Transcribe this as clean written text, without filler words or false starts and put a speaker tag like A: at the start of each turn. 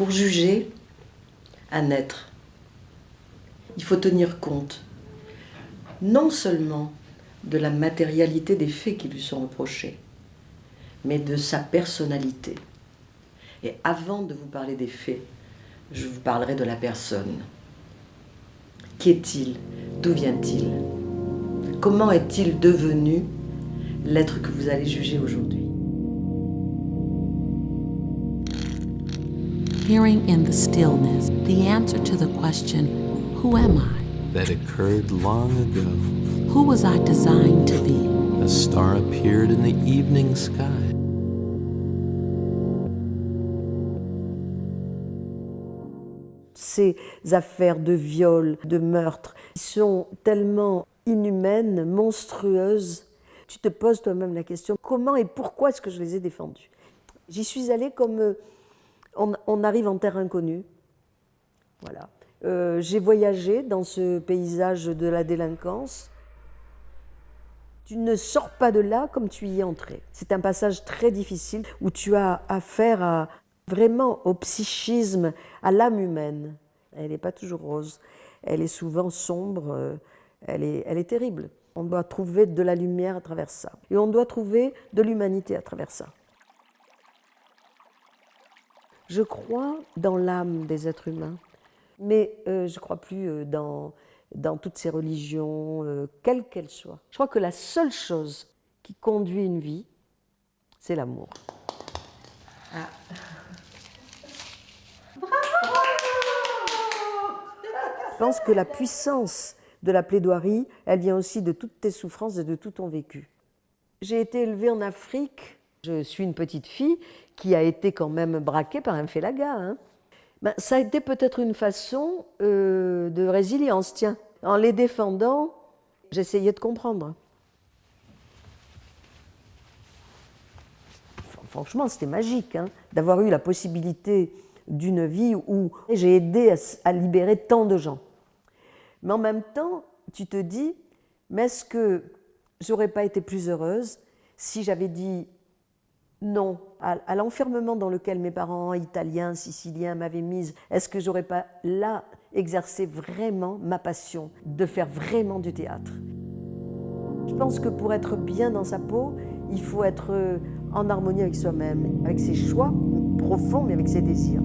A: Pour juger un être, il faut tenir compte non seulement de la matérialité des faits qui lui sont reprochés, mais de sa personnalité. Et avant de vous parler des faits, je vous parlerai de la personne. Qui est-il? D'où vient-il? Comment est-il devenu l'être que vous allez juger aujourd'hui?
B: Hearing in the stillness the answer to the question, who am I?
C: That occurred long ago.
B: Who was I designed to be?
C: A star appeared in the evening sky.
D: Ces affaires de viol, de meurtre, sont tellement inhumaines, monstrueuses. Tu te poses toi-même la question, comment et pourquoi est-ce que je les ai défendues? J'y suis allée comme on arrive en terre inconnue. Voilà. J'ai voyagé dans ce paysage de la délinquance. Tu ne sors pas de là comme tu y es entré. C'est un passage très difficile où tu as affaire vraiment au psychisme, à l'âme humaine. Elle n'est pas toujours rose, elle est souvent sombre, elle est terrible. On doit trouver de la lumière à travers ça. Et on doit trouver de l'humanité à travers ça. Je crois dans l'âme des êtres humains, mais je ne crois plus dans toutes ces religions, quelles qu'elles soient. Je crois que la seule chose qui conduit une vie, c'est l'amour.
A: Ah.
D: Je pense que la puissance de la plaidoirie, elle vient aussi de toutes tes souffrances et de tout ton vécu. J'ai été élevée en Afrique. Je suis une petite fille qui a été quand même braquée par un félaga. Hein. Ben, ça a été peut-être une façon de résilience, tiens. En les défendant, j'essayais de comprendre. Franchement, c'était magique hein, d'avoir eu la possibilité d'une vie où j'ai aidé à libérer tant de gens. Mais en même temps, tu te dis, mais est-ce que j'aurais pas été plus heureuse si j'avais dit non à l'enfermement dans lequel mes parents italiens, siciliens m'avaient mise? Est-ce que j'aurais pas là exercé vraiment ma passion de faire vraiment du théâtre? Je pense que pour être bien dans sa peau, il faut être en harmonie avec soi-même, avec ses choix profonds, mais avec ses désirs.